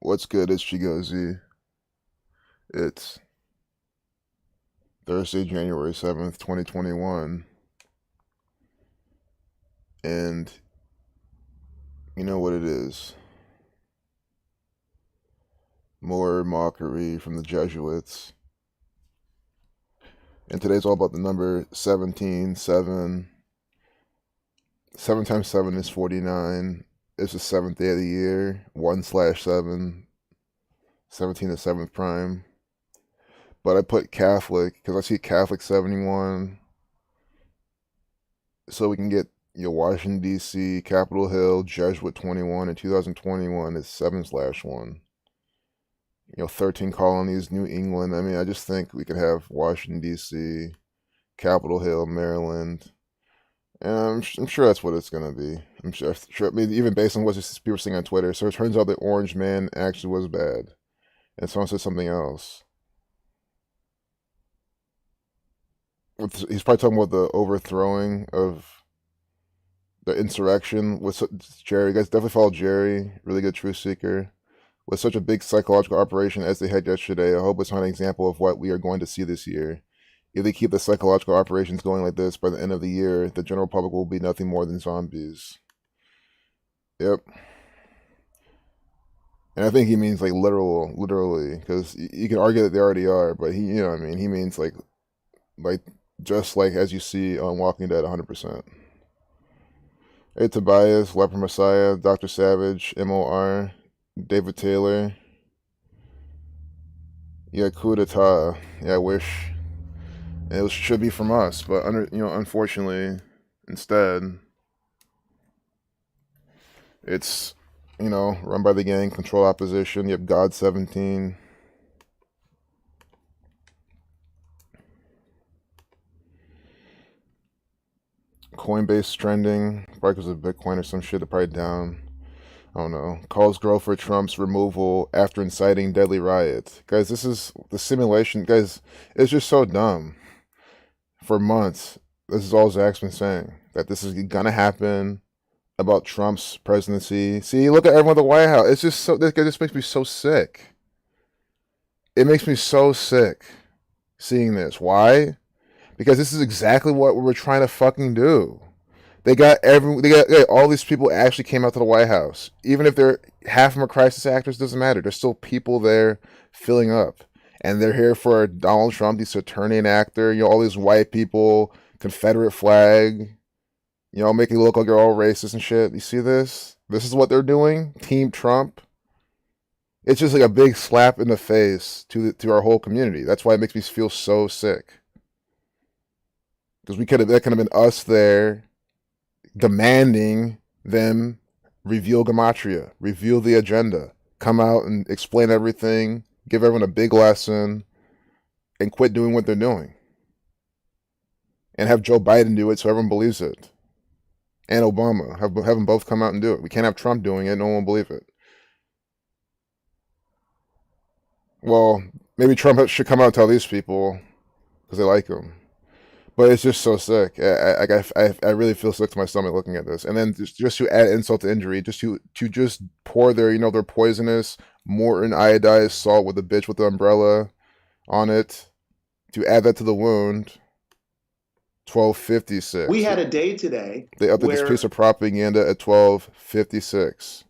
What's good? It's Chigozy. It's Thursday, January 7th, 2021. And you know what it is. More mockery from the Jesuits. And today's all about the number 17, 7. 7 times 7 is 49. It's the seventh day of the year. 1/7. 17 is seventh prime. But I put Catholic because I see Catholic 71. So we can get Washington D.C., Capitol Hill, Jesuit 21, and 2021 is 7/1. 13 colonies, New England. I mean, I just think we could have Washington D.C., Capitol Hill, Maryland, and I'm sure that's what it's gonna be. I'm sure. I mean, even based on what people are saying on Twitter. So it turns out the Orange Man actually was bad, and someone said something else. He's probably talking about the overthrowing of the insurrection with Jerry. You guys definitely follow Jerry, really good truth seeker. With such a big psychological operation as they had yesterday, I hope it's not an example of what we are going to see this year. If they keep the psychological operations going like this by the end of the year, the general public will be nothing more than zombies. Yep. And I think he means like literally, because you can argue that they already are, but you know what I mean? He means like just like as you see on Walking Dead 100%. Hey, Tobias, Leper Messiah, Dr. Savage, MOR, David Taylor. Yeah, coup d'etat. Yeah, I wish should be from us, but unfortunately, instead, it's run by the gang, control opposition. You have God 17. Coinbase trending, probably because of Bitcoin or some shit. They're probably down. I don't know. Calls grow for Trump's removal after inciting deadly riot. Guys, this is the simulation. Guys, it's just so dumb. For months, this is all Zach's been saying, that this is gonna happen about Trump's presidency. See, look at everyone at the White House. It's just so, this guy just makes me so sick. It makes me so sick seeing this. Why? Because this is exactly what we were trying to fucking do. They got all these people actually came out to the White House. Even if they're half of them are crisis actors, doesn't matter. There's still people there filling up. And they're here for Donald Trump, the Saturnian actor, all these white people, Confederate flag, making it look like you're all racist and shit. You see this? This is what they're doing? Team Trump. It's just like a big slap in the face to our whole community. That's why it makes me feel so sick. Because that could have been us there demanding them reveal Gematria, reveal the agenda, come out and explain everything, give everyone a big lesson, and quit doing what they're doing. And have Joe Biden do it so everyone believes it. And Obama. Have them both come out and do it. We can't have Trump doing it. No one will believe it. Well, maybe Trump should come out and tell these people because they like him. But it's just so sick. I really feel sick to my stomach looking at this. And then just to add insult to injury, just to just pour their poisonous Morton iodized salt with a bitch with the umbrella on it, to add that to the wound. 12:56. We had a day today. They updated this piece of propaganda at 12:56.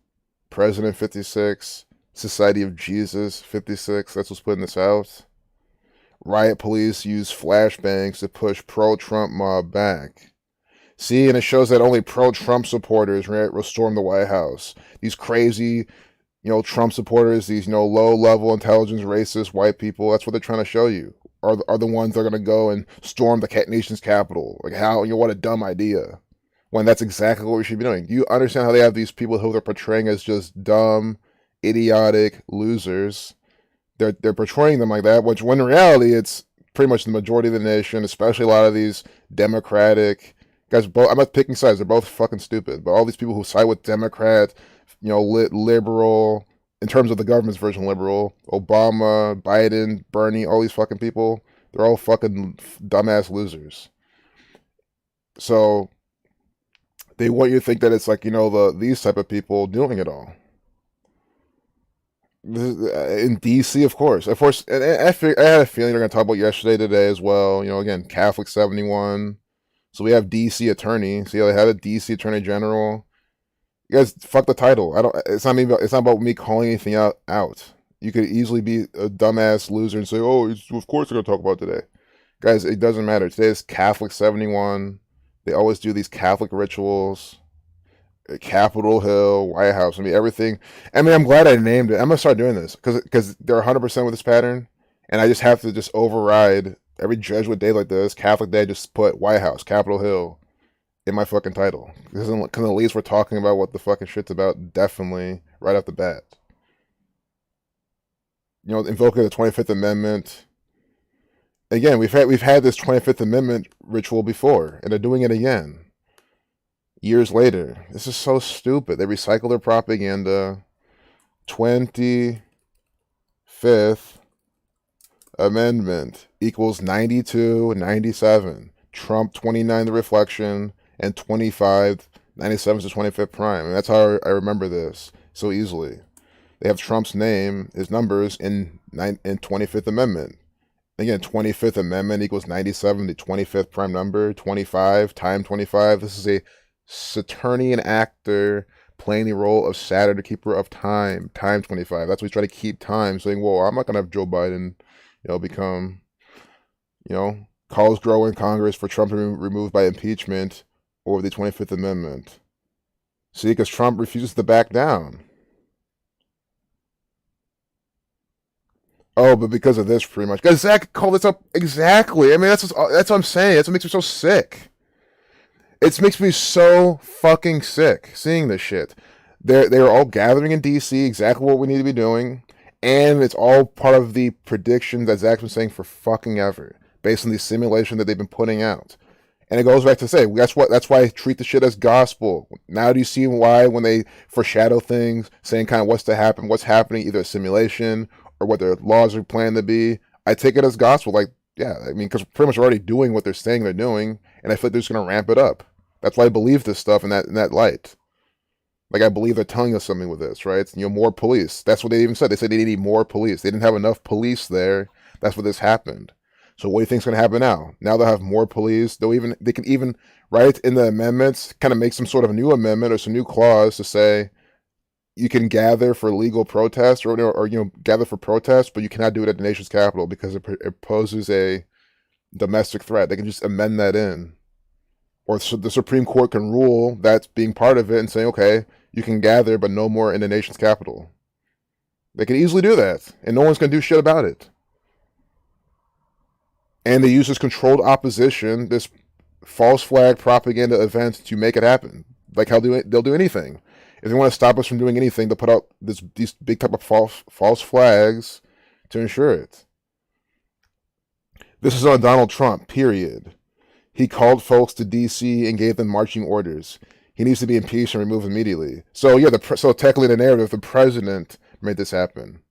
President 56. Society of Jesus 56. That's what's putting this out. Riot police use flashbangs to push pro-Trump mob back. See, and it shows that only pro-Trump supporters will storm the White House. These crazy, Trump supporters, these, low-level intelligence racist white people, that's what they're trying to show you. Are the ones that are going to go and storm the nation's capital. Like how, what a dumb idea. When that's exactly what we should be doing. Do you understand how they have these people who they're portraying as just dumb, idiotic losers? They're portraying them like that, which when in reality it's pretty much the majority of the nation, especially a lot of these Democratic guys. I'm not picking sides; they're both fucking stupid. But all these people who side with Democrat, liberal, in terms of the government's version liberal, Obama, Biden, Bernie, all these fucking people, they're all fucking dumbass losers. So they want you to think that it's like these type of people doing it all. In DC, of course. And I had a feeling they're going to talk about yesterday, today as well. You know, again, Catholic 71. So we have DC attorney. See how they had a DC attorney general. You guys, fuck the title. I don't. It's not even. It's not about me calling anything out. You could easily be a dumbass loser and say, "Oh, of course they're going to talk about today." Guys, it doesn't matter. Today is Catholic 71. They always do these Catholic rituals. Capitol Hill, White House. I mean, everything. I mean, I'm glad I named it. I'm gonna start doing this because they're 100% with this pattern, and I just have to just override every Jesuit day like this. Catholic day, just put White House, Capitol Hill in my fucking title because at least we're talking about what the fucking shit's about. Definitely right off the bat. You know, invoking the 25th Amendment. Again, we've had this 25th Amendment ritual before, and they're doing it again. Years later. This is so stupid. They recycle their propaganda. 25th Amendment equals 92, 97. Trump 29 the reflection, and 25, 97 is the 25th prime. And that's how I remember this so easily. They have Trump's name, his numbers in 25th Amendment. Again, 25th Amendment equals 97, the 25th prime number, 25 time 25. This is a Saturnian actor playing the role of Saturn, the keeper of time, time 25. That's what he's trying to keep time, saying, "Whoa, I'm not gonna have Joe Biden, become, calls grow in Congress for Trump to be removed by impeachment or the 25th Amendment." See, because Trump refuses to back down. Oh, but because of this, pretty much. Guys, Zach called this up exactly. I mean, that's what I'm saying. That's what makes me so sick. It makes me so fucking sick seeing this shit. They're all gathering in DC, exactly what we need to be doing, and it's all part of the predictions that Zach's been saying for fucking ever, based on the simulation that they've been putting out. And it goes back to say that's why I treat the shit as gospel. Now do you see why when they foreshadow things, saying kind of what's to happen, what's happening, either a simulation or what their laws are planned to be, I take it as gospel. Like, yeah, I mean, because pretty much already doing what they're saying they're doing, and I feel like they're just gonna ramp it up. That's why I believe this stuff in that light. Like I believe they're telling us something with this, right? More police. That's what they even said. They said they need more police. They didn't have enough police there. That's what this happened. So what do you think's going to happen now? Now they'll have more police. They can even write in the amendments, kind of make some sort of new amendment or some new clause to say you can gather for legal protest or gather for protest, but you cannot do it at the nation's capital because it poses a domestic threat. They can just amend that in. Or the Supreme Court can rule that's being part of it and say, okay, you can gather, but no more in the nation's capital. They can easily do that, and no one's going to do shit about it. And they use this controlled opposition, this false flag propaganda event to make it happen. Like how they'll do anything. If they want to stop us from doing anything, they'll put out these big type of false flags to ensure it. This is on Donald Trump, period. He called folks to D.C. and gave them marching orders. He needs to be impeached and removed immediately. So yeah, so technically the narrative, the president made this happen.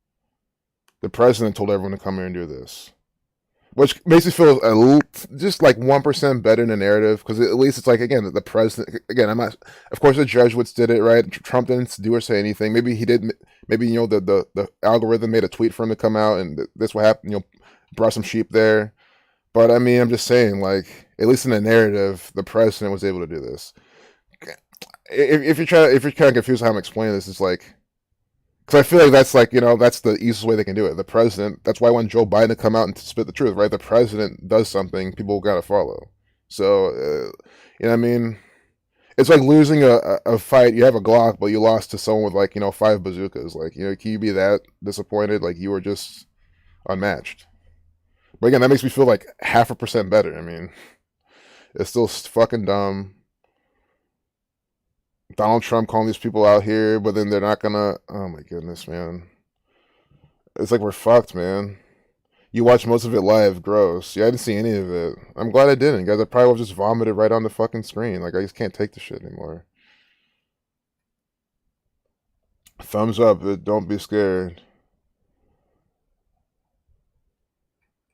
The president told everyone to come here and do this, which makes me feel just like 1% better in the narrative because at least it's like again the president. Again, I'm not. Of course, the Jesuits did it right. Trump didn't do or say anything. Maybe he did. Maybe the algorithm made a tweet for him to come out and this what happened. Brought some sheep there. But I mean, I'm just saying, like, at least in the narrative, the president was able to do this. If you're kind of confused how I'm explaining this, it's like, because I feel like that's like that's the easiest way they can do it. The president. That's why when Joe Biden come out and spit the truth, right? The president does something, people gotta follow. So what I mean, it's like losing a fight. You have a Glock, but you lost to someone with like 5 bazookas. Like can you be that disappointed? Like you were just unmatched. But again, that makes me feel like 0.5% better. I mean, it's still fucking dumb. Donald Trump calling these people out here, but then they're not gonna. Oh my goodness, man! It's like we're fucked, man. You watch most of it live, gross. Yeah, I didn't see any of it. I'm glad I didn't, guys. I probably would have just vomited right on the fucking screen. Like I just can't take the shit anymore. Thumbs up. Don't be scared.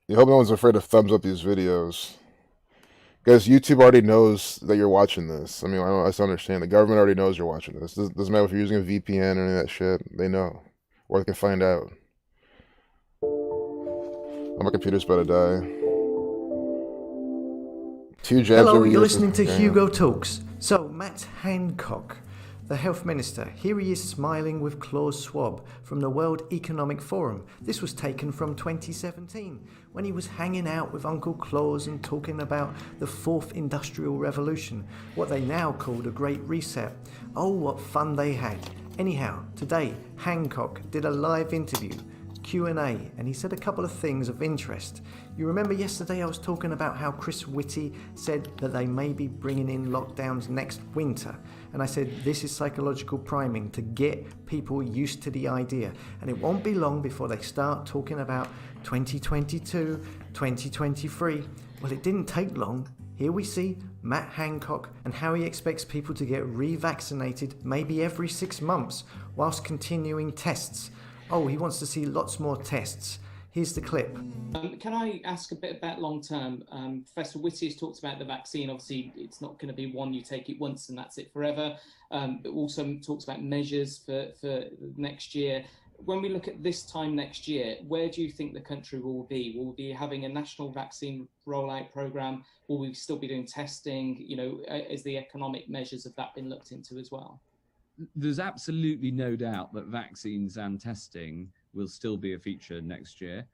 You hope no one's afraid to thumbs up these videos. Because YouTube already knows that you're watching this. I mean, I just understand. The government already knows you're watching this. Doesn't matter if you're using a VPN or any of that shit. They know. or they can find out. Oh, my computer's about to die. 2 jabs Hello, every you're year. listening to Hugo Talks. So, Matt Hancock, the health minister, here he is smiling with Klaus Schwab from the World Economic Forum. This was taken from 2017, when he was hanging out with Uncle Klaus and talking about the fourth industrial revolution, what they now call the Great Reset. Oh, what fun they had. Anyhow, today, Hancock did a live interview, Q&A, and he said a couple of things of interest. You remember yesterday I was talking about how Chris Whitty said that they may be bringing in lockdowns next winter, and I said this is psychological priming to get people used to the idea, and it won't be long before they start talking about 2022, 2023. Well, it didn't take long. Here we see Matt Hancock and how he expects people to get revaccinated maybe every 6 months whilst continuing tests. Oh, he wants to see lots more tests. Here's the clip. Can I ask a bit about long term? Professor Whitty has talked about the vaccine. Obviously, it's not going to be one you take it once and that's it forever. But also talks about measures for next year. When we look at this time next year, where do you think the country will be? Will we be having a national vaccine rollout program? Will we still be doing testing? You know, is the economic measures of that been looked into as well? There's absolutely no doubt that vaccines and testing will still be a feature next year.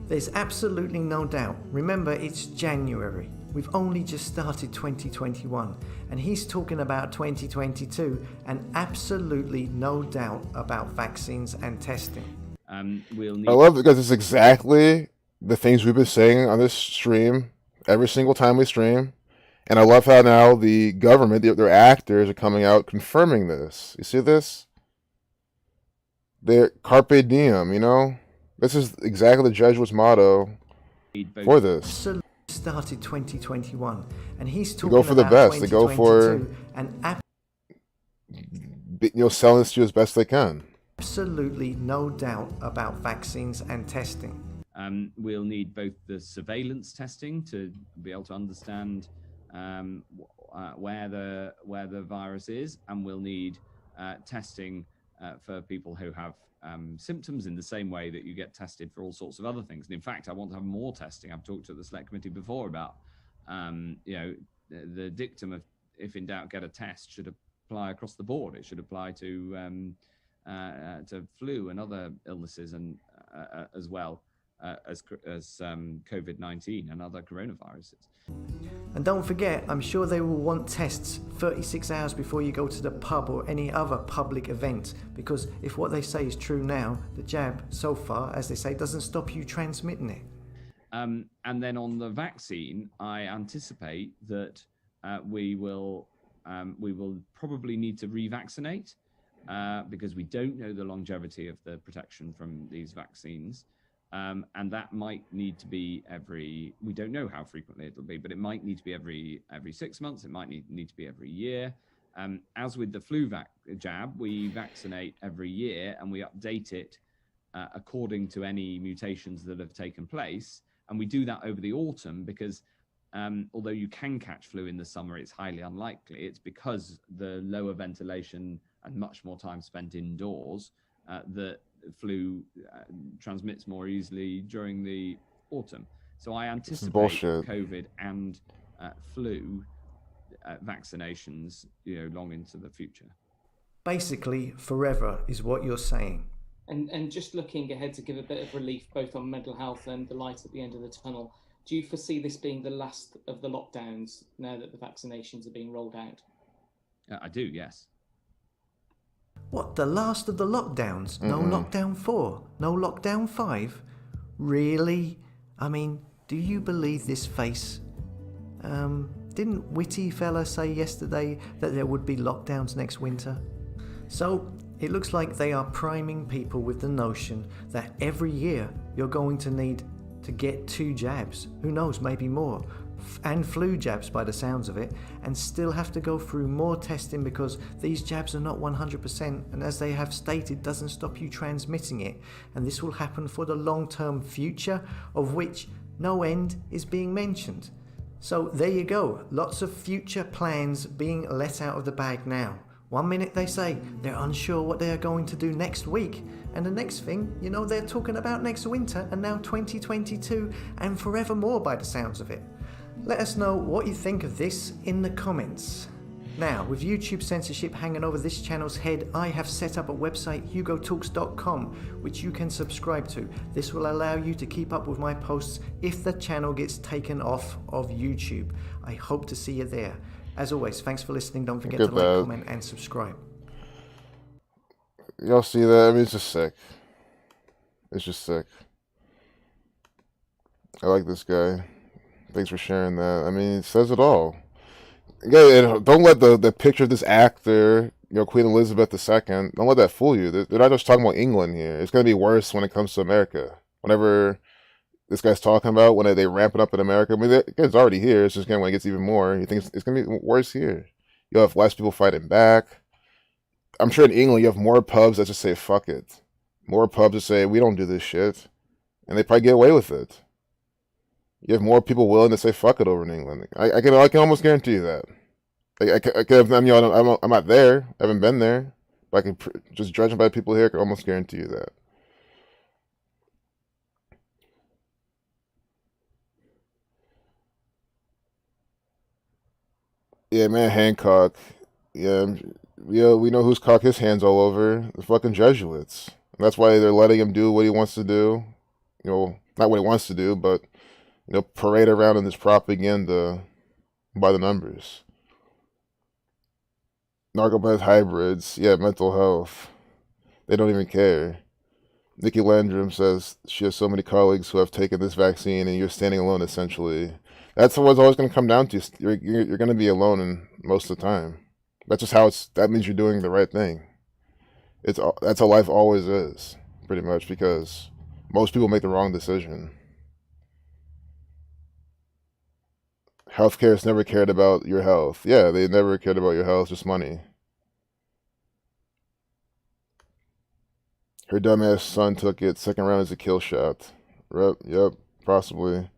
There's absolutely no doubt. Remember, it's January. We've only just started 2021, and he's talking about 2022, and absolutely no doubt about vaccines and testing. I love it because it's exactly the things we've been saying on this stream every single time we stream. And I love how now the government, their actors, are coming out confirming this. You see this? They're carpe diem, you know? This is exactly the Jesuits' motto for this. Absolutely started 2021, and he's talking go for the about best. They go for, and selling this to you as best they can. Absolutely no doubt about vaccines and testing. We'll need both the surveillance testing to be able to understand where the virus is, and we'll need testing for people who have symptoms in the same way that you get tested for all sorts of other things. And in fact, I want to have more testing. I've talked to the select committee before about the dictum of if in doubt get a test should apply across the board. It should apply to flu and other illnesses and as well as COVID-19 and other coronaviruses. And don't forget, I'm sure they will want tests 36 hours before you go to the pub or any other public event, because if what they say is true now, the jab so far, as they say, doesn't stop you transmitting it. And then on the vaccine, I anticipate that we will probably need to revaccinate because we don't know the longevity of the protection from these vaccines. And that might need to be we don't know how frequently it'll be, but it might need to be every 6 months. It might need to be every year. As with the flu jab, we vaccinate every year and we update it according to any mutations that have taken place. And we do that over the autumn because although you can catch flu in the summer, it's highly unlikely. It's because the lower ventilation and much more time spent indoors that flu transmits more easily during the autumn. So I anticipate COVID and flu vaccinations, long into the future. Basically, forever is what you're saying. And just looking ahead to give a bit of relief both on mental health and the light at the end of the tunnel, do you foresee this being the last of the lockdowns now that the vaccinations are being rolled out? I do, yes. What, the last of the lockdowns? No lockdown 4? No lockdown 5? Really? I mean, do you believe this face? Didn't Whitty fella say yesterday that there would be lockdowns next winter? So, it looks like they are priming people with the notion that every year you're going to need to get 2 jabs. Who knows, maybe more. And flu jabs by the sounds of it, and still have to go through more testing because these jabs are not 100%, and as they have stated, doesn't stop you transmitting it, and this will happen for the long-term future, of which no end is being mentioned. So there you go, lots of future plans being let out of the bag now. One minute they say they're unsure what they are going to do next week, and the next thing, you know, they're talking about next winter and now 2022 and forevermore by the sounds of it. Let us know what you think of this in the comments. Now, with YouTube censorship hanging over this channel's head, I have set up a website, hugotalks.com, which you can subscribe to. This will allow you to keep up with my posts if the channel gets taken off of YouTube. I hope to see you there. As always, thanks for listening. Don't forget to like, comment, and subscribe. Y'all see that? I mean, it's just sick. It's just sick. I like this guy. Thanks for sharing that. I mean, it says it all. Yeah, don't let the picture of this actor, Queen Elizabeth II, don't let that fool you. They're not just talking about England here. It's going to be worse when it comes to America. Whenever this guy's talking about, when they ramp it up in America, I mean, it's already here. It's just going when it gets even more. You think it's going to be worse here. You'll have less people fighting back. I'm sure in England you have more pubs that just say, fuck it. More pubs that say, we don't do this shit. And they probably get away with it. You have more people willing to say fuck it over in England. I can almost guarantee you that. I'm not there. I haven't been there. But I can just judging by people here, I can almost guarantee you that. Yeah, man, Hancock. Yeah, we know who's cocked his hands all over. The fucking Jesuits. And that's why they're letting him do what he wants to do. Not what he wants to do, but parade around in this propaganda by the numbers. Narcopath hybrids, yeah, mental health. They don't even care. Nikki Landrum says she has so many colleagues who have taken this vaccine and you're standing alone essentially. That's what it's always going to come down to. You're going to be alone most of the time. That's just how that means you're doing the right thing. That's how life always is, pretty much, because most people make the wrong decision. Healthcare has never cared about your health. Yeah, they never cared about your health, just money. Her dumbass son took it second round as a kill shot. Yep, possibly.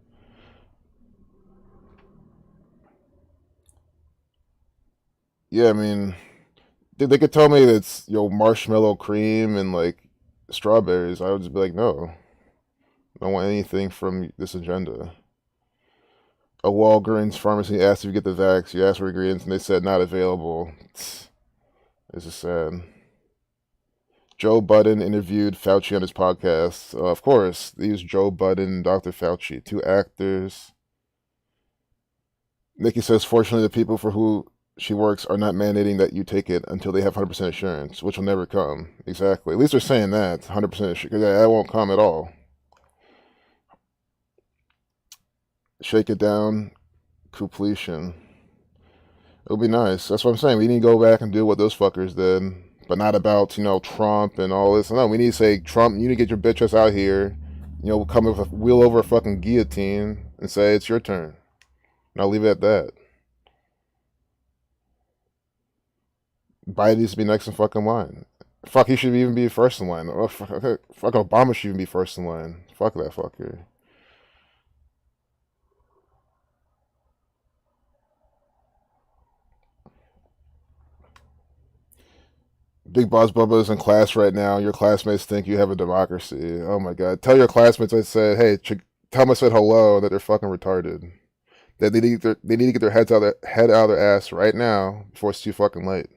Yeah, I mean, they could tell me it's marshmallow cream and like strawberries. I would just be like, no, I don't want anything from this agenda. A Walgreens pharmacy asked if you get the vax. You asked for ingredients, and they said not available. This is sad. Joe Budden interviewed Fauci on his podcast. Of course, they use Joe Budden and Dr. Fauci, two actors. Nikki says, fortunately, the people for who she works are not mandating that you take it until they have 100% assurance, which will never come. Exactly. At least they're saying that, 100% assurance, because that won't come at all. Shake it down, completion. It'll be nice. That's what I'm saying. We need to go back and do what those fuckers did, but not about Trump and all this. No, we need to say, Trump, you need to get your bitch ass out here. Come with a wheel over a fucking guillotine and say it's your turn. And I'll leave it at that. Biden needs to be next in fucking line. Fuck, he should even be first in line. Oh, fuck Obama should even be first in line. Fuck that fucker. Big Boss Bubba is in class right now. Your classmates think you have a democracy. Oh my god. Tell your classmates I said, hey, tell them I said hello, that they're fucking retarded. That they need to get their head out of their ass right now before it's too fucking late.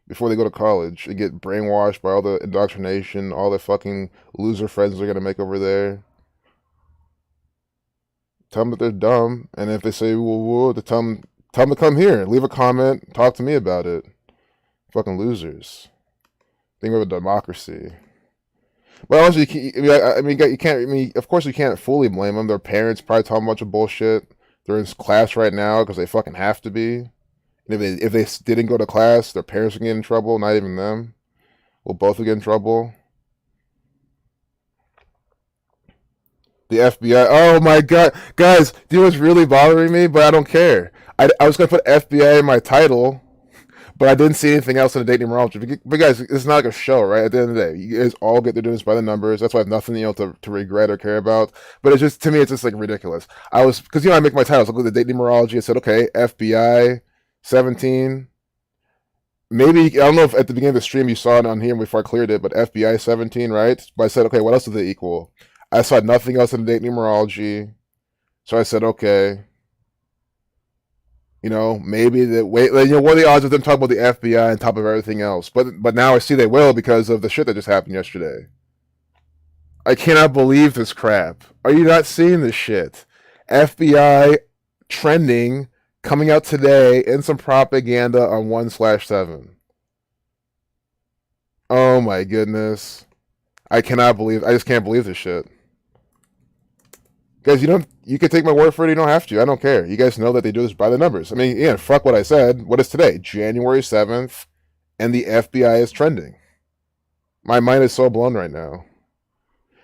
Before they go to college and get brainwashed by all the indoctrination, all the fucking loser friends they're gonna make over there. Tell them that they're dumb, and if they say woo, to tell them to come here, leave a comment, talk to me about it. Fucking losers. Think of a democracy. But honestly, you can't. I mean, of course, you can't fully blame them. Their parents probably tell them a bunch of bullshit. They're in class right now because they fucking have to be. And if they didn't go to class, their parents would get in trouble. Not even them. We'll both get in trouble. The FBI. Oh my god, guys! Do you know what's really bothering me? But I don't care. I was gonna put FBI in my title. But I didn't see anything else in the date numerology. But guys, it's not like a show, right? At the end of the day, you guys all get to do this by the numbers. That's why I have nothing, to regret or care about. But it's just, to me, it's just like ridiculous. Because I make my titles. I look at the date numerology. I said, okay, FBI 17, maybe, I don't know if at the beginning of the stream you saw it on here before I cleared it, but FBI 17, right? But I said, okay, what else do they equal? I saw nothing else in the date numerology. So I said, okay, maybe what are the odds of them talking about the FBI on top of everything else? But now I see they will because of the shit that just happened yesterday. I cannot believe this crap. Are you not seeing this shit? FBI trending coming out today in some propaganda on 1/7. Oh my goodness. I just can't believe this shit. Guys, you can take my word for it, you don't have to. I don't care. You guys know that they do this by the numbers. I mean, yeah, fuck what I said. What is today? January 7th, and the FBI is trending. My mind is so blown right now.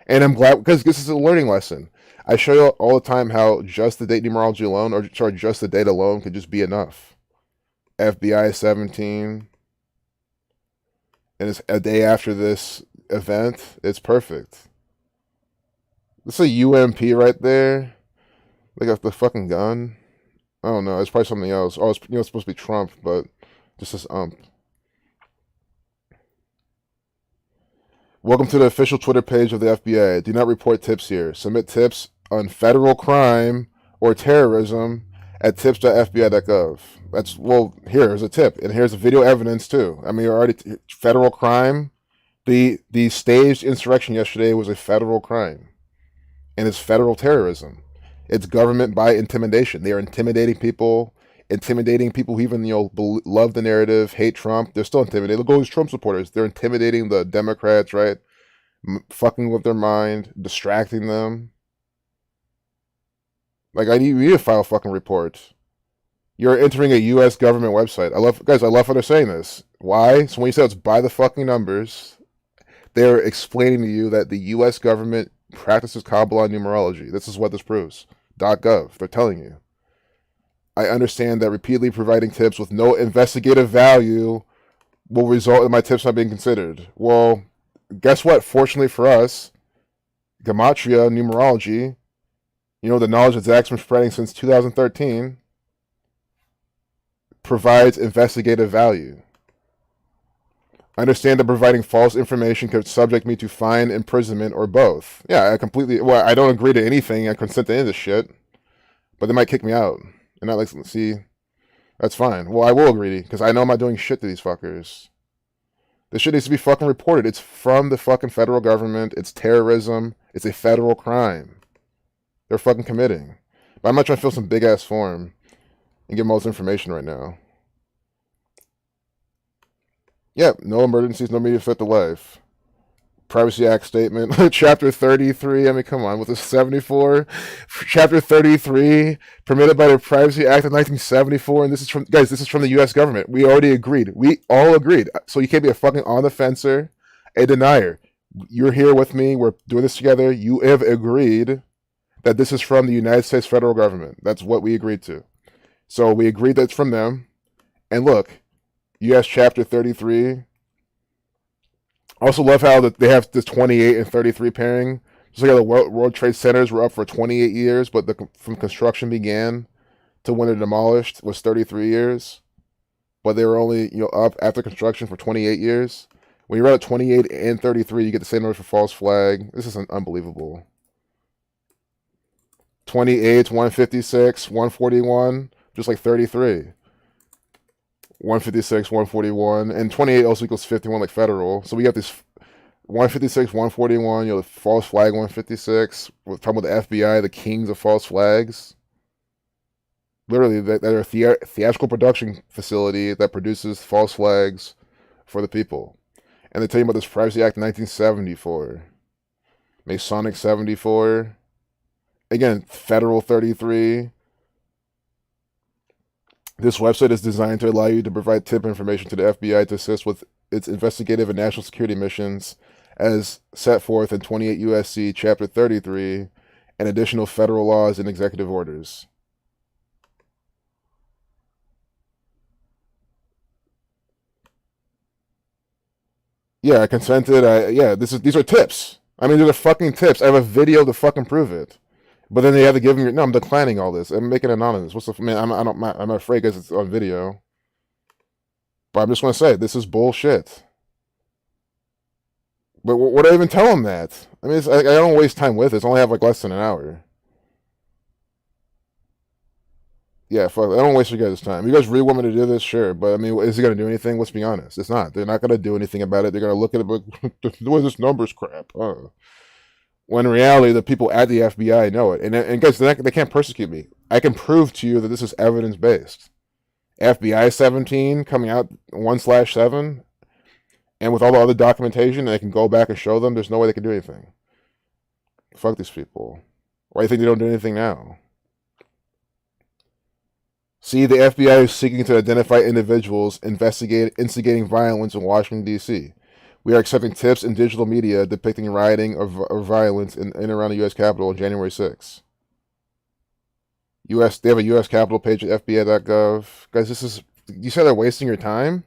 And I'm glad, because this is a learning lesson. I show you all the time how just the date numerology alone, or sorry, just the date alone could just be enough. FBI 17, and it's a day after this event. It's perfect. This is a UMP right there. They got the fucking gun. I don't know. It's probably something else. Oh, it's supposed to be Trump, but just this ump. Welcome to the official Twitter page of the FBI. Do not report tips here. Submit tips on federal crime or terrorism at tips.fbi.gov. Here's a tip, and here's video evidence too. I mean, federal crime. The staged insurrection yesterday was a federal crime, and it's federal terrorism. It's government by intimidation. They are intimidating people who even love the narrative, hate Trump. They're still intimidated. Look at all these Trump supporters. They're intimidating the Democrats, right? Fucking with their mind, distracting them. Like, we need to file a fucking report. You're entering a U.S. government website. I love how they're saying this. Why? So when you say it's by the fucking numbers, they're explaining to you that the U.S. government practices Kabbalah numerology. This is what this proves. .gov. They're telling you. I understand that repeatedly providing tips with no investigative value will result in my tips not being considered. Well, guess what? Fortunately for us, Gematria numerology, the knowledge that Zach's been spreading since 2013, provides investigative value. I understand that providing false information could subject me to fine, imprisonment, or both. Yeah, I don't agree to anything. I consent to any of this shit. But they might kick me out. And not see, that's fine. Well, I will agree, because I know I'm not doing shit to these fuckers. This shit needs to be fucking reported. It's from the fucking federal government. It's terrorism. It's a federal crime. They're fucking committing. But I'm not trying to fill some big-ass form and give them all this information right now. Yep, no emergencies, no media fit to life. Privacy Act statement, Chapter 33. I mean, come on, with the 74, Chapter 33, permitted by the Privacy Act of 1974, and this is from the U.S. government. We already agreed. We all agreed. So you can't be a fucking on the fencer, a denier. You're here with me. We're doing this together. You have agreed that this is from the United States federal government. That's what we agreed to. So we agreed that it's from them. And look, U.S. Chapter 33. Also love how they have this 28 and 33 pairing. Just like how the World Trade Centers were up for 28 years, but from construction began to when they're demolished was 33 years. But they were only up after construction for 28 years. When you run at 28 and 33, you get the same number for false flag. This is unbelievable. 28, 156, 141, just like 33. 156, 141, and 28 also equals 51 like federal. So we got this 156, 141, false flag 156. We're talking about the FBI, the kings of false flags. Literally, they're a theatrical production facility that produces false flags for the people. And they tell you about this Privacy Act 1974. Masonic 74. Again, federal 33. This website is designed to allow you to provide tip information to the FBI to assist with its investigative and national security missions as set forth in 28 U.S.C. Chapter 33 and additional federal laws and executive orders. Yeah, I consented. These are tips. I mean, these are fucking tips. I have a video to fucking prove it. But then they have to give me. No, I'm declining all this. I'm making it anonymous. I'm afraid because it's on video. But I'm just going to say, this is bullshit. But what do I even tell them that? I mean, I don't waste time with it. It's only have like less than an hour. Yeah, fuck. I don't waste your guys' time. You guys really want me to do this? Sure. But I mean, is it going to do anything? Let's be honest. It's not. They're not going to do anything about it. They're going to look at it, but what is this numbers crap? When in reality, the people at the FBI know it. And guys, they can't persecute me. I can prove to you that this is evidence based. FBI 17 coming out 1/7, and with all the other documentation, they can go back and show them. There's no way they can do anything. Fuck these people. Why do you think they don't do anything now? See, the FBI is seeking to identify individuals instigating violence in Washington, D.C. We are accepting tips in digital media depicting rioting or violence in and around the U.S. Capitol on January 6th. They have a U.S. Capitol page at FBI.gov. Guys, you said they're wasting your time?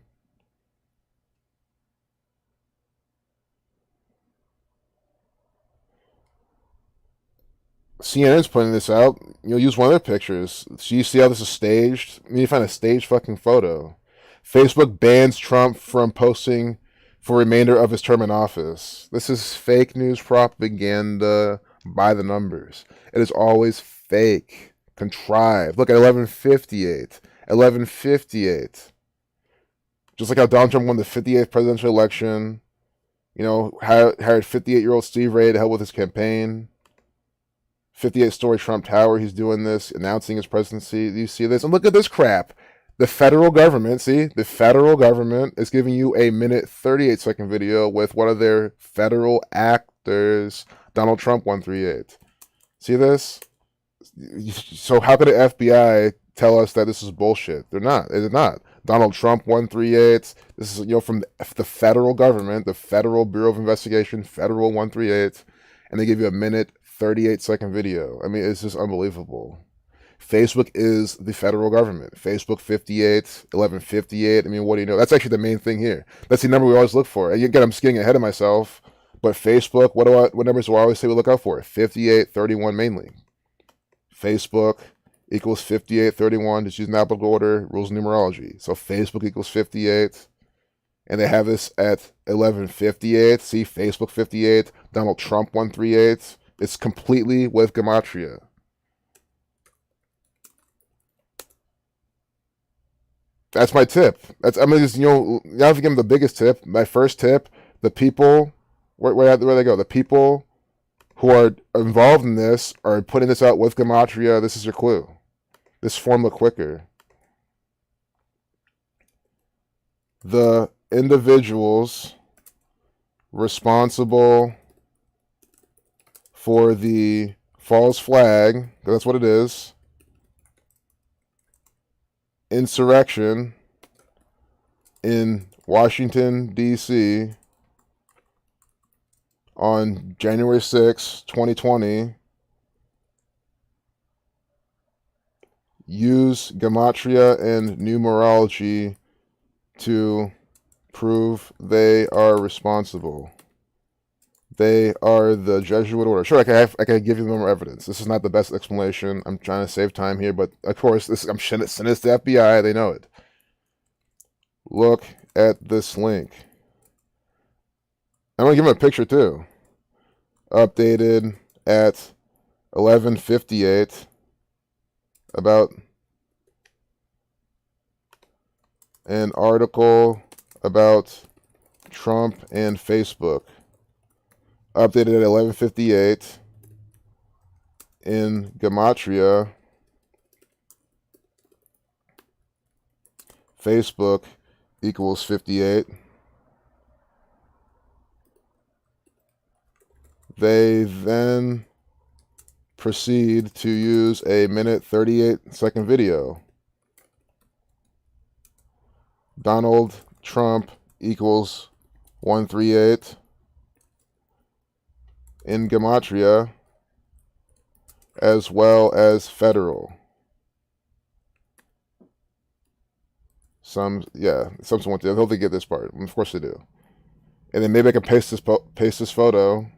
CNN's putting this out. You'll use one of their pictures. So you see how this is staged? I mean, you find a staged fucking photo. Facebook bans Trump from posting for remainder of his term in office. This is fake news propaganda by the numbers. It is always fake, contrived. Look at 11:58. 11:58. Just like how Donald Trump won the 58th presidential election. Hired 58-year-old Steve Ray to help with his campaign. 58-story Trump Tower. He's doing this, announcing his presidency. Do you see this? And look at this crap. The federal government, the federal government is giving you a minute 38-second video with one of their federal actors, Donald Trump 138. See this? So how could the FBI tell us that this is bullshit? They're not. They're not. Donald Trump 138. This is from the federal government, the Federal Bureau of Investigation, Federal 138, and they give you a minute 38-second video. I mean, it's just unbelievable. Facebook is the federal government. Facebook 58, 11:58. I mean, what do you know? That's actually the main thing here. That's the number we always look for. And again, I'm just getting ahead of myself. But Facebook, what numbers do I always say we look out for? 5831 mainly. Facebook equals 5831. Just using alphabetical order, rules of numerology. So Facebook equals 58. And they have this at 11:58. See, Facebook 58, Donald Trump 138. It's completely with Gematria. That's my tip. You have to give them the biggest tip. My first tip: the people, where they go. The people who are involved in this are putting this out with Gematria. This is your clue. This formula quicker. The individuals responsible for the false flag, that's what it is, insurrection in Washington, D.C. on January 6, 2020, use Gematria and numerology to prove they are responsible. They are the Jesuit order. Sure, I can give you more evidence. This is not the best explanation. I'm trying to save time here, but of course, I'm sending this to FBI. They know it. Look at this link. I'm gonna give them a picture too. Updated at 11:58 about an article about Trump and Facebook. Updated at 11:58 in Gematria. Facebook equals 58. They then proceed to use a minute 38-second video. Donald Trump equals 138 in Gematria, as well as federal. Some want to. I hope they get this part. Of course they do. And then maybe I can paste this photo,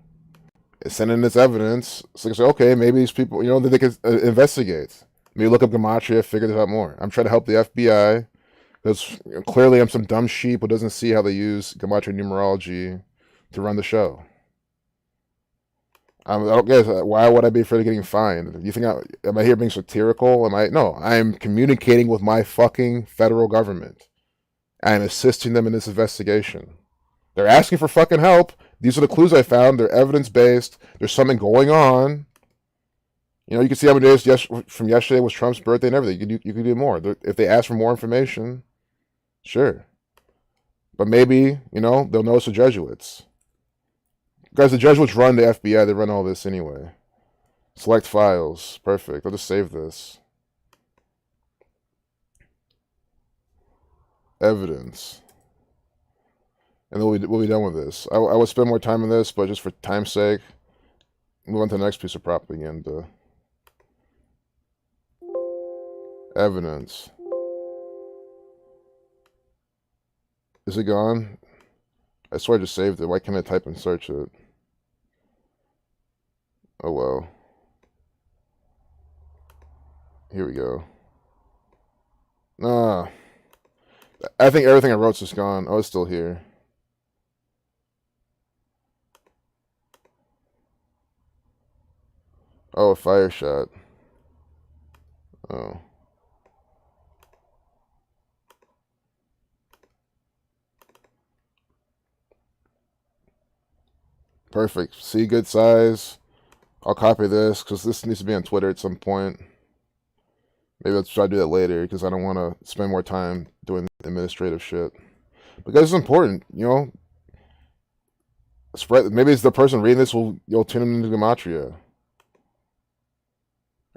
and send in this evidence. So I can say, okay, maybe these people, that they can investigate. Maybe look up Gematria, figure this out more. I'm trying to help the FBI Because clearly I'm some dumb sheep who doesn't see how they use Gematria numerology to run the show. I don't guess why would I be afraid of getting fined? You think am I here being satirical? Am I? No, I'm communicating with my fucking federal government. I am assisting them in this investigation. They're asking for fucking help. These are the clues I found. They're evidence based. There's something going on. You know, you can see how many days from yesterday was Trump's birthday and everything. You could do more. If they ask for more information, sure. But maybe, they'll notice the Jesuits. Guys, the Jesuits run the FBI. They run all this anyway. Select files. Perfect. I'll just save this. Evidence. And then we'll be done with this. I would spend more time on this, but just for time's sake, move on to the next piece of propaganda. Evidence. Is it gone? I swear I just saved it. Why can't I type and search it? Oh well. Here we go. Nah. I think everything I wrote's just gone. Oh, it's still here. Oh, a fire shot. Oh. Perfect. See, good size. I'll copy this because this needs to be on Twitter at some point. Maybe I'll try to do that later because I don't want to spend more time doing administrative shit. But guys, it's important, Spread. Maybe it's the person reading this you'll tune them into Gematria.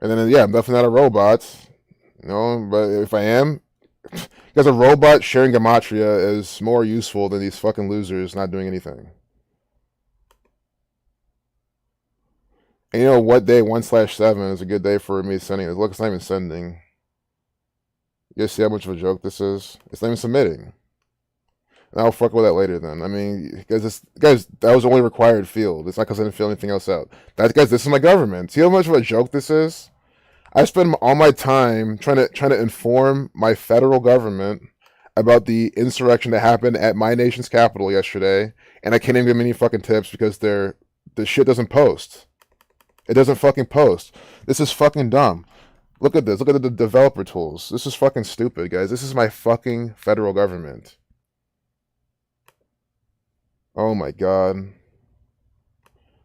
And then I'm definitely not a robot, But if I am, because a robot sharing Gematria is more useful than these fucking losers not doing anything. And you know what day 1/7 is a good day for me sending it. Look, it's not even sending. You guys see how much of a joke this is? It's not even submitting. And I'll fuck with that later then. I mean, guys, that was the only required field. It's not because I didn't fill anything else out. Guys, this is my government. See how much of a joke this is? I spend all my time trying to inform my federal government about the insurrection that happened at my nation's capital yesterday, and I can't even give them any fucking tips because the shit doesn't post. It doesn't fucking post. This is fucking dumb. Look at this. Look at the developer tools. This is fucking stupid, guys. This is my fucking federal government. Oh my god.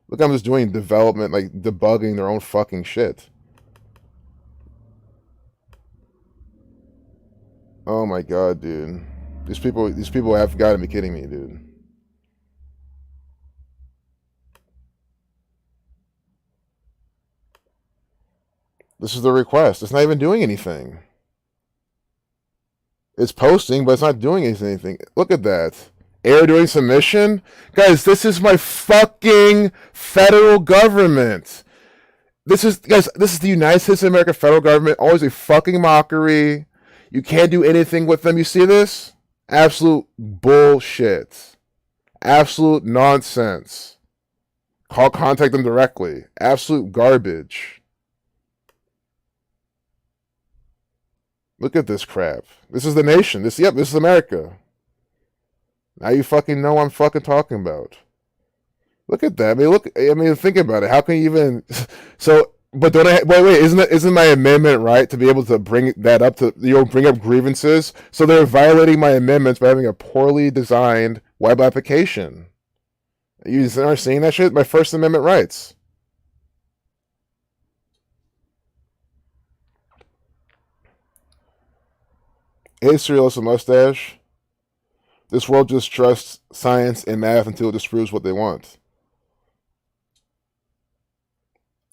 Look, I'm just doing development, like debugging their own fucking shit. Oh my god, dude. These people have got to be kidding me, dude. This is the request. It's not even doing anything. It's posting, but it's not doing anything. Look at that. Error doing submission? Guys, this is my fucking federal government. This is the United States of America federal government. Always a fucking mockery. You can't do anything with them. You see this? Absolute bullshit. Absolute nonsense. Contact them directly. Absolute garbage. Look at this crap. This is the nation. This is America. Now you fucking know what I'm fucking talking about. Look at that. I mean, think about it. How can you even? So, but don't I? Wait. Isn't my amendment right to be able to bring that up to bring up grievances? So they're violating my amendments by having a poorly designed web application. You aren't seeing that shit? My First Amendment rights. Hey, Serious Mustache. This world just trusts science and math until it disproves what they want.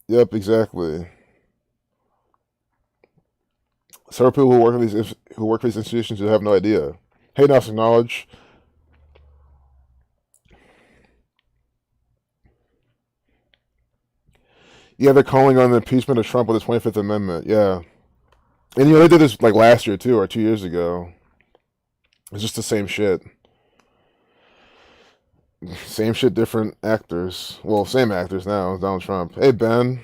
Yep, exactly. Several people who work for these institutions who have no idea. Hey, Nas Acknowledge. Yeah, they're calling on the impeachment of Trump with the 25th Amendment. Yeah. And they did this like last year too, or 2 years ago. It's just the same shit. Same shit, different actors. Well, same actors now. Donald Trump. Hey, Ben.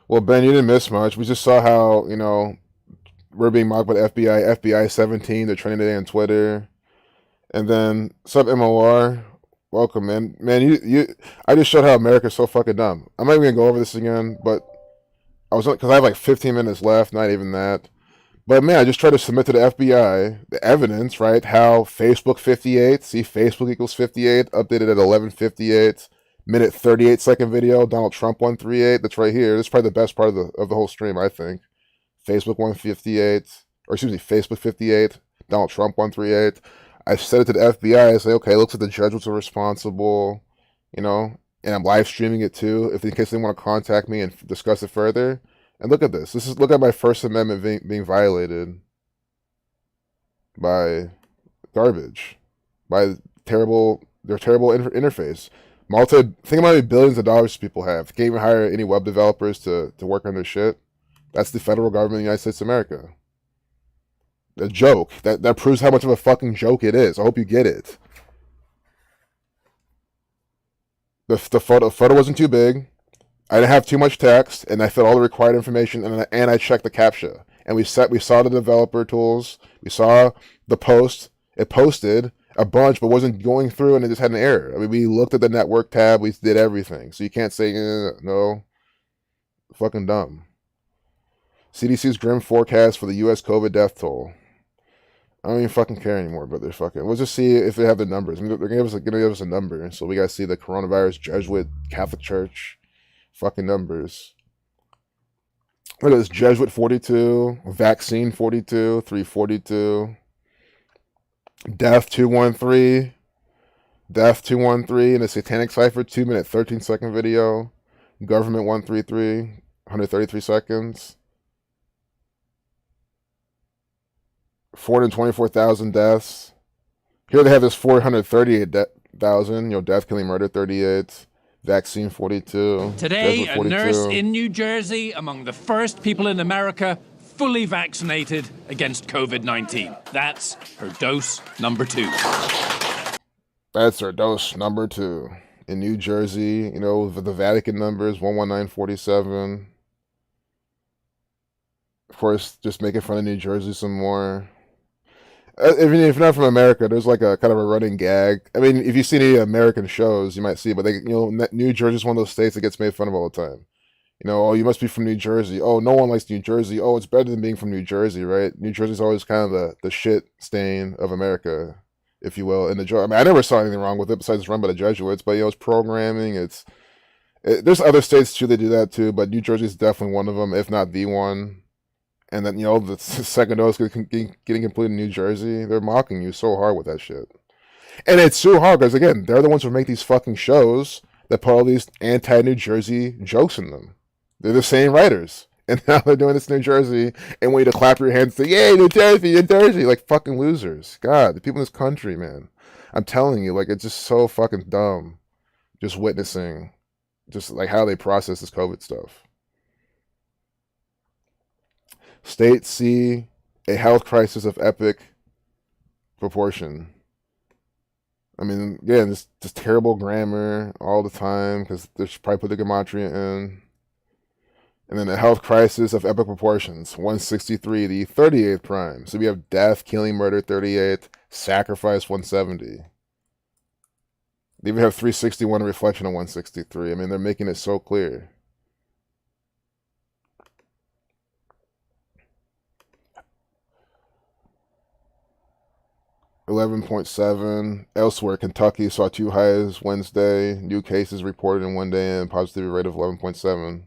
Well, Ben, you didn't miss much. We just saw how, we're being mocked by the FBI. FBI 17. They're trending today on Twitter. And then sub MOR. Welcome, man. Man, I just showed how America's so fucking dumb. I'm not even gonna go over this again, but I was because I have like 15 minutes left. Not even that. But man, I just tried to submit to the FBI the evidence, right? How Facebook 58, see Facebook equals 58, updated at 11:58, minute 38-second video, Donald Trump 138. That's right here. This is probably the best part of the whole stream, I think. Facebook 158, or excuse me, Facebook 58, Donald Trump 138. I sent it to the FBI. I say, okay, looks like the Jesuits are responsible, you know, and I'm live streaming it too, if in case they want to contact me and discuss it further. And look at this. Look at my First Amendment being violated by garbage, by their terrible interface. Think about how many billions of dollars people have. They can't even hire any web developers to work on their shit. That's the federal government of the United States of America. A joke. That proves how much of a fucking joke it is. I hope you get it. The photo wasn't too big. I didn't have too much text, and I filled all the required information, and I checked the CAPTCHA. And we saw the developer tools. We saw the post. It posted a bunch, but wasn't going through, and it just had an error. I mean, we looked at the network tab. We did everything. So you can't say, no. Fucking dumb. CDC's grim forecast for the U.S. COVID death toll. I don't even fucking care anymore, but they're fucking. We'll just see if they have the numbers. I mean, they're gonna give us a number, so we gotta see the coronavirus Jesuit Catholic Church fucking numbers. Look at this: Jesuit 42, vaccine 42, 342, death 213, death 213, and a satanic cipher 2-minute 13-second video, government 133, 133 seconds. 424,000 deaths. Here they have this 438,000. Death, killing, murder 38. Vaccine 42. Today, Jesuit 42. a nurse in New Jersey among the first people in America fully vaccinated against COVID-19. That's her dose number 2. That's her dose number 2. In New Jersey, the Vatican numbers 11947. Of course, just making fun of New Jersey some more. If you're not from America, there's like a kind of a running gag. I mean, if you see any American shows, you might see, but New Jersey's one of those states that gets made fun of all the time. Oh, you must be from New Jersey. Oh, no one likes New Jersey. Oh, it's better than being from New Jersey, right? New Jersey's always kind of the shit stain of America, if you will. I mean, I never saw anything wrong with it besides it's run by the Jesuits, but it's programming. There's other states too that do that too, but New Jersey's definitely one of them, if not the one. And then, the second dose getting completed in New Jersey, they're mocking you so hard with that shit. And it's so hard because, again, they're the ones who make these fucking shows that put all these anti-New Jersey jokes in them. They're the same writers. And now they're doing this in New Jersey and want you to clap your hands and say, yay, New Jersey, New Jersey. Like fucking losers. God, the people in this country, man. I'm telling you, it's just so fucking dumb. Just witnessing just how they process this COVID stuff. States see a health crisis of epic proportion. I mean, yeah, this terrible grammar all the time because they should probably put the Gematria in. And then a health crisis of epic proportions, 163, the 38th prime. So we have death, killing, murder, 38, sacrifice, 170. They even have 361, reflection of 163. I mean, they're making it so clear. $11.7. Elsewhere, Kentucky saw 2 highs Wednesday. New cases reported in one day and positivity rate of 11.7.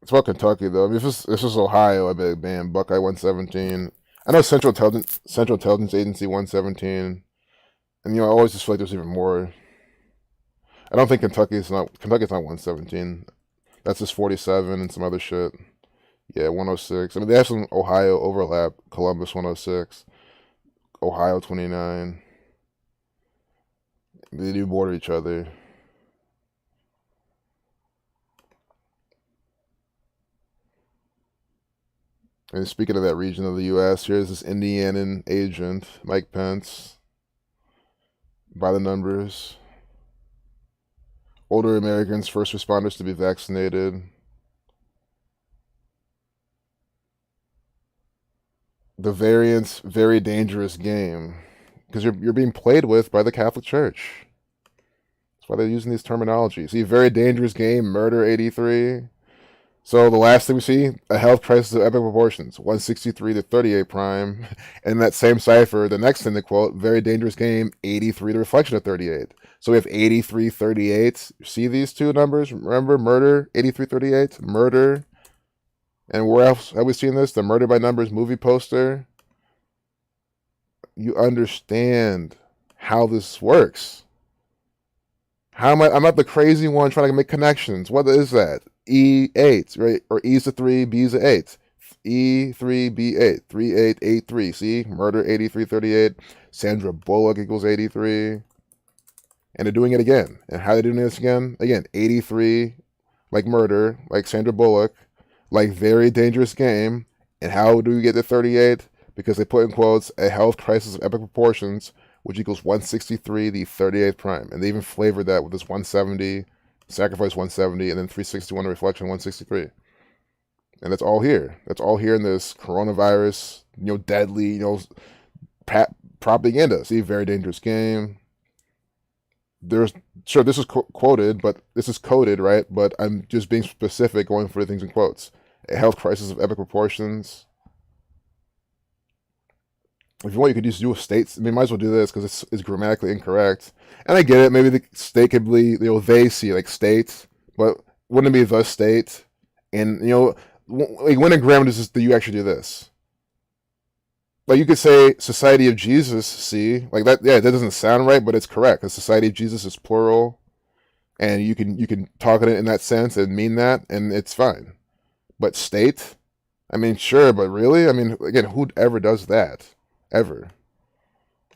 It's about Kentucky though. I mean, if this was Ohio, I'd be bam, Buckeye 117. I know Central Intelligence Agency 117, and I always just feel like there's even more. I don't think Kentucky's not 117. That's just 47 and some other shit. Yeah, 106. I mean, they have some Ohio overlap. Columbus 106. Ohio 29. They do border each other. And speaking of that region of the U.S., here's this Indianan agent, Mike Pence, by the numbers. Older Americans, first responders to be vaccinated. the variant's very dangerous game, because you're being played with by the Catholic Church. That's why they're using these terminologies. See, very dangerous game, murder 83. So the last thing we see, a health crisis of epic proportions, 163 to 38 prime. And that same cipher, the next thing to quote, very dangerous game, 83 to reflection of 38. So we have 83, 38. See these two numbers? Remember, murder, 83, 38, murder. And where else have we seen this? The Murder by Numbers movie poster. You understand how this works. How am I? I'm not the crazy one trying to make connections. What is that? E8, right? Or E's a 3, B's a 8. E3, B8, 3883. See? Murder 8338. Sandra Bullock equals 83. And they're doing it again. And how are they doing this again? Again, 83, like murder, like Sandra Bullock, like very dangerous game. And how do we get to 38? Because they put in quotes, a health crisis of epic proportions, which equals 163, the 38th prime. And they even flavored that with this 170, sacrifice 170, and then 361, reflection 163. And that's all here. That's all here in this coronavirus, deadly, propaganda. See, very dangerous game. There's, sure, this is quoted, but this is coded, right? But I'm just being specific, going for the things in quotes. A health crisis of epic proportions. If you want, you could just do a state. I mean, might as well do this because it's grammatically incorrect. And I get it. Maybe the state could be, they see like state, but wouldn't it be the state? And, like when in grammar do you actually do this? Like you could say Society of Jesus, see? Like that, yeah, that doesn't sound right, but it's correct. Because Society of Jesus is plural. And you can talk it in that sense and mean that, and it's fine. But state? I mean, sure, but really? I mean, again, who ever does that? Ever.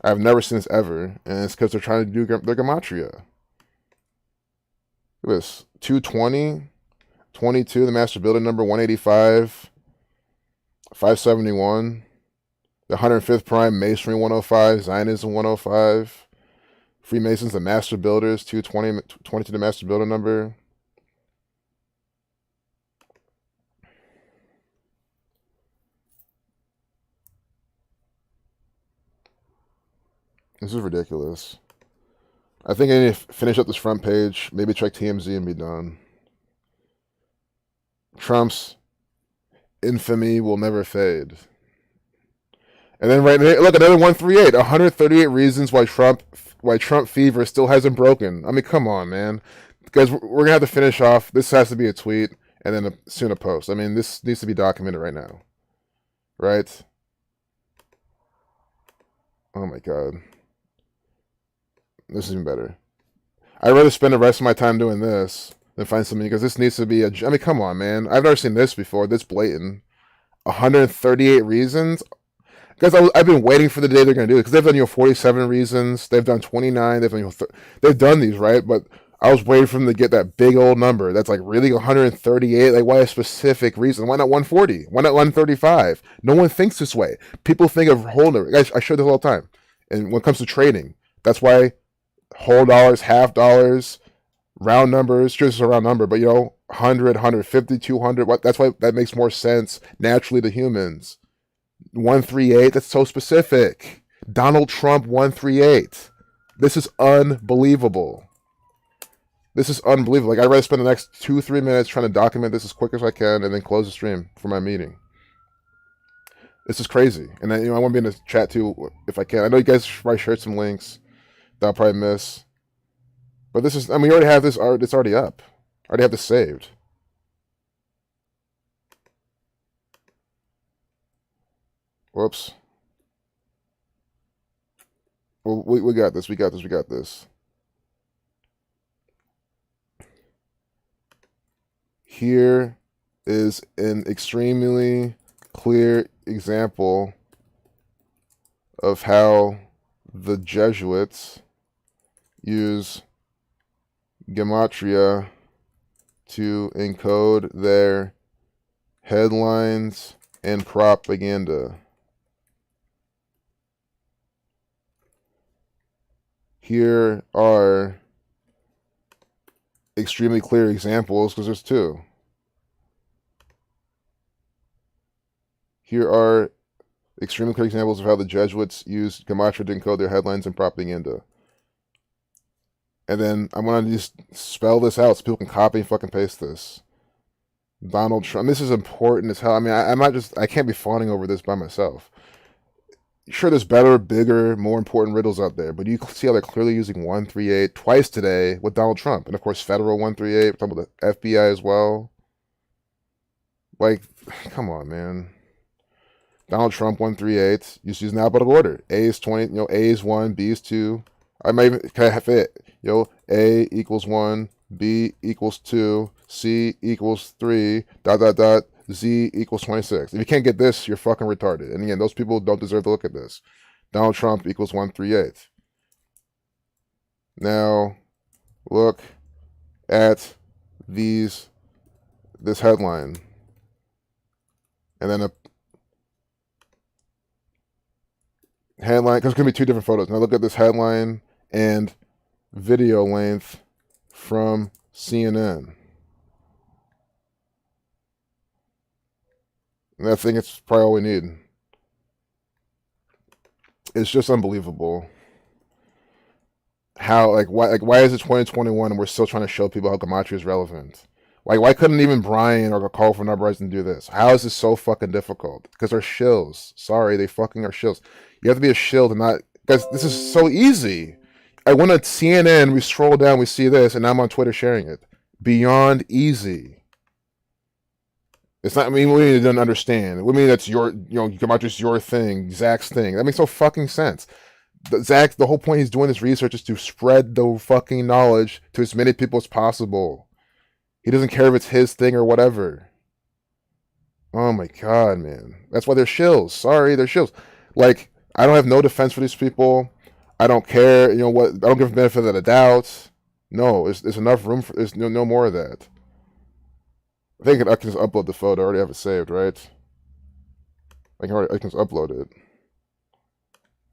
I've never seen this ever, and it's because they're trying to do their Gematria. Look at this. 220, 22, the master builder number, 185, 571, the 105th prime, Masonry 105, Zionism 105, Freemasons, the master builders, 220, 22, the master builder number. This is ridiculous. I think I need to finish up this front page, maybe check TMZ and be done. Trump's infamy will never fade. And then right here, look, another 138. 138 reasons why Trump fever still hasn't broken. I mean, come on, man. Guys, we're going to have to finish off. This has to be a tweet and then soon a post. I mean, this needs to be documented right now. Right? Oh my God. This is even better. I'd rather spend the rest of my time doing this than find something, because this needs to be I mean, come on, man. I've never seen this before. This blatant. 138 reasons. Guys, I've been waiting for the day they're going to do it, because they've done 47 reasons. They've done 29. They've done these, right? But I was waiting for them to get that big old number. That's like really 138. Like, why a specific reason? Why not 140? Why not 135? No one thinks this way. People think of whole numbers. Guys, I show this all the time. And when it comes to trading, that's why whole dollars, half dollars, round numbers, just a round number, but 100, 150, 200, that's why that makes more sense naturally to humans. 138, that's so specific. Donald Trump 138. This is unbelievable. This is unbelievable. Like, I'd rather spend the next 2-3 minutes trying to document this as quick as I can and then close the stream for my meeting. This is crazy. And then, I want to be in the chat too if I can. I know you guys should probably share some links that I'll probably miss. But this is, I mean, we already have this art, it's already up. I already have this saved. Whoops. Well, we got this, we got this, we got this. Here is an extremely clear example of how the Jesuits use Gematria to encode their headlines and propaganda. Here are extremely clear examples, because there's two. Here are Extremely clear examples of how the Jesuits used Gematria to encode their headlines and propaganda. And then I'm going to just spell this out so people can copy and fucking paste this. Donald Trump. This is important as hell. I mean, I can't be fawning over this by myself. Sure, there's better, bigger, more important riddles out there, but you see how they're clearly using 138 twice today with Donald Trump. And of course, federal 138, we're talking about the FBI as well. Like, come on, man. Donald Trump 138 used to use in alphabetical order. A is 20, A is 1, B is 2. I might even, can I have it? A equals 1, B equals 2, C equals 3, ... Z equals 26. If you can't get this, you're fucking retarded. And again, those people don't deserve to look at this. Donald Trump equals 138. Now, look at this headline. And then a headline, because it's going to be two different photos. Now look at this headline and video length from CNN. And I think it's probably all we need. It's just unbelievable how, why is it 2021 and we're still trying to show people how Gematria is relevant? Why couldn't even Brian or Call for Uprising do this? How is this so fucking difficult? Because they're shills. Sorry, they fucking are shills. You have to be a shill to not... Guys, this is so easy. I went on CNN, we scroll down, we see this, and now I'm on Twitter sharing it. Beyond easy. It's not, I mean, we didn't understand. We mean that's your, Gematria's your thing, Zach's thing. That makes no fucking sense. Zach, the whole point he's doing this research is to spread the fucking knowledge to as many people as possible. He doesn't care if it's his thing or whatever. Oh my god, man. That's why they're shills. Sorry, they're shills. Like, I don't have no defense for these people. I don't care, I don't give them benefit of the doubt. No, there's enough room for, there's no more of that. I think I can just upload the photo. I already have it saved, right? I can just upload it.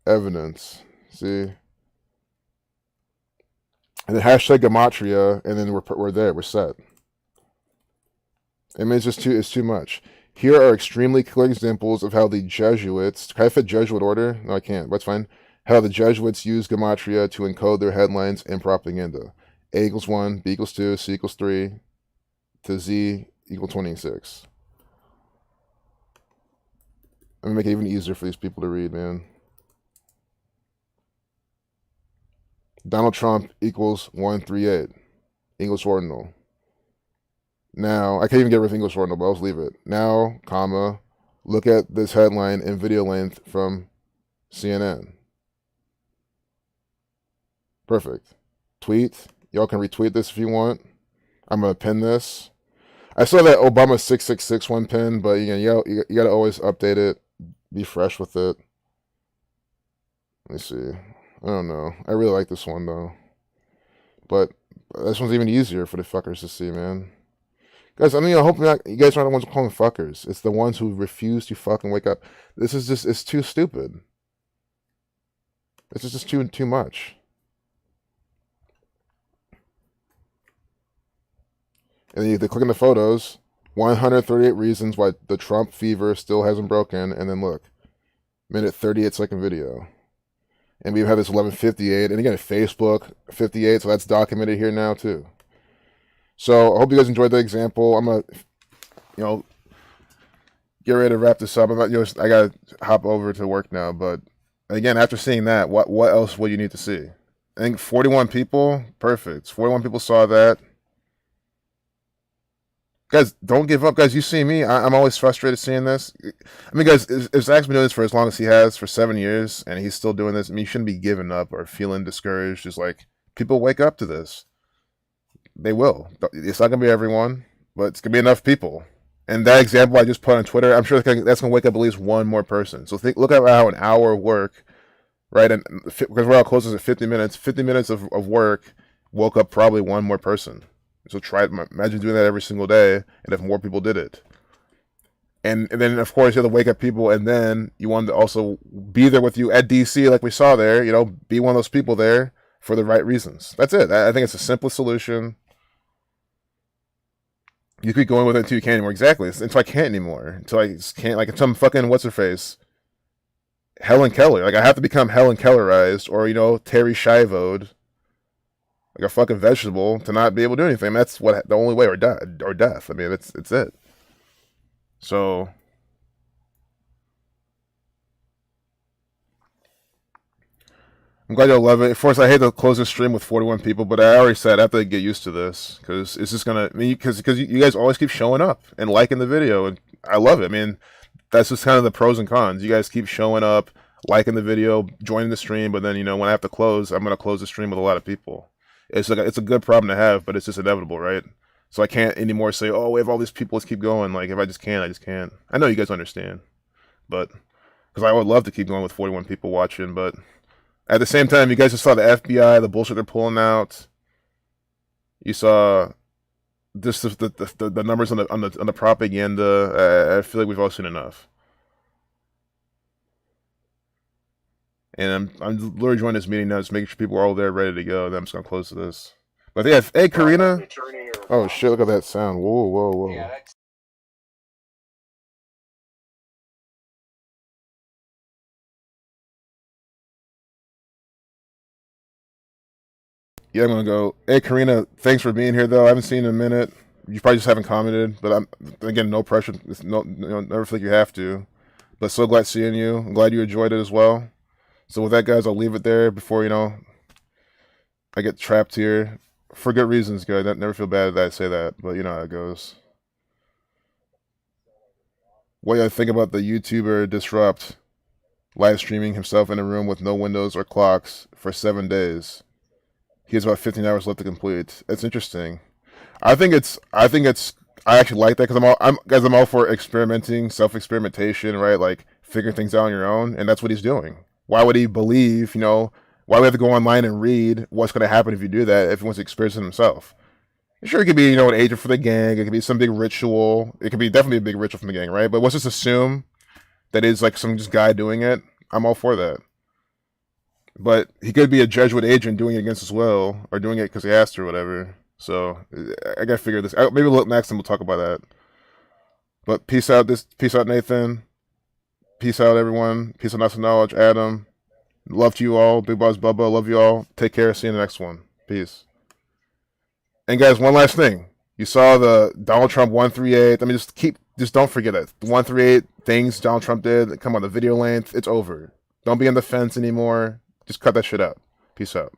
Evidence. See? And then hashtag Gematria, and then we're there. We're set. I mean, it's too much. Here are extremely clear examples of how the Jesuits... Can I fit Jesuit order? No, I can't. That's fine. How the Jesuits use Gematria to encode their headlines and propaganda. A equals 1, B equals 2, C equals 3, to Z equal 26. I'm gonna make it even easier for these people to read, man. Donald Trump equals 138. English ordinal. Now, I can't even get rid of English ordinal, but I'll just leave it. Now, comma, look at this headline and video length from CNN. Perfect. Tweet. Y'all can retweet this if you want. I'm gonna pin this. I saw that Obama 666 one pin, but you gotta always update it, be fresh with it. Let me see. I don't know. I really like this one though, but this one's even easier for the fuckers to see, man. Guys, I mean, I hope you guys aren't the ones calling fuckers. It's the ones who refuse to fucking wake up. This is just, it's too stupid. This is just too much. And then you click on the photos, 138 reasons why the Trump fever still hasn't broken, and then look, minute 38-second video. And we have this 11:58, and again, Facebook 58, so that's documented here now too. So I hope you guys enjoyed the example. I'm gonna, get ready to wrap this up. I gotta hop over to work now, but again, after seeing that, what else would you need to see? I think 41 people, perfect. 41 people saw that. Guys, don't give up. Guys, you see me. I'm always frustrated seeing this. I mean, guys, if Zach's been doing this for as long as he has, for 7 years, and he's still doing this, I mean, you shouldn't be giving up or feeling discouraged. Just like, people wake up to this. They will. It's not going to be everyone, but it's going to be enough people. And that example I just put on Twitter, I'm sure that's going to wake up at least one more person. So look at how an hour of work, right? And because we're all closest at 50 minutes, 50 minutes of work woke up probably one more person. So imagine doing that every single day, and if more people did it. And then, of course, you have to wake up people, and then you want to also be there with you at DC, like we saw there, be one of those people there for the right reasons. That's it. I think it's a simple solution. You keep going with it until you can't anymore. Exactly. Until I can't anymore. Until I just can't, like some fucking what's-her-face Helen Keller. Like I have to become Helen Kellerized, or Terry Schiavoed, like a fucking vegetable, to not be able to do anything. That's what the only way, or death. I mean, it's it. So I'm glad you'll love it. Of course, I hate to close the stream with 41 people, but I already said I have to get used to this because it's just gonna. I mean, because you guys always keep showing up and liking the video, and I love it. I mean, that's just kind of the pros and cons. You guys keep showing up, liking the video, joining the stream, but then when I have to close, I'm gonna close the stream with a lot of people. It's a good problem to have, but it's just inevitable, right? So I can't anymore say, oh, we have all these people, let's keep going. Like if I just can't, I just can't. I know you guys understand, but because I would love to keep going with 41 people watching, but at the same time, you guys just saw the FBI, the bullshit they're pulling out. You saw this the numbers on the propaganda. I feel like we've all seen enough. And I'm literally joining this meeting now, just making sure people are all there, ready to go. Then I'm just gonna close this. But yeah, hey Karina. Oh shit! Look at that sound. Whoa, whoa, whoa. Yeah, I'm gonna go. Hey Karina, thanks for being here though. I haven't seen you in a minute. You probably just haven't commented, but I'm again no pressure. It's never feel like you have to. But so glad seeing you. I'm glad you enjoyed it as well. So with that, guys, I'll leave it there before I get trapped here for good reasons, guys. I never feel bad that I say that, but you know how it goes. What do you think about the YouTuber Disrupt live streaming himself in a room with no windows or clocks for 7 days? He has about 15 hours left to complete. It's interesting. I actually like that because I'm all for experimenting, self-experimentation, right? Like figuring things out on your own, and that's what he's doing. Why would he believe, why would we have to go online and read what's going to happen if you do that if he wants to experience it himself? Sure, it could be, an agent for the gang. It could be some big ritual. It could be definitely a big ritual from the gang, right? But let's just assume that it's like some just guy doing it. I'm all for that. But he could be a Jesuit agent doing it against his will, or doing it because he has to, or whatever. So I gotta figure this out. Maybe next time we'll talk about that. But peace out, Nathan. Peace out, everyone. Peace out, National Knowledge, Adam. Love to you all. Big Boss Bubba, love you all. Take care. See you in the next one. Peace. And guys, one last thing. You saw the Donald Trump 138. I mean, just don't forget it. The 138 things Donald Trump did. Come on, the video length. It's over. Don't be on the fence anymore. Just cut that shit out. Peace out.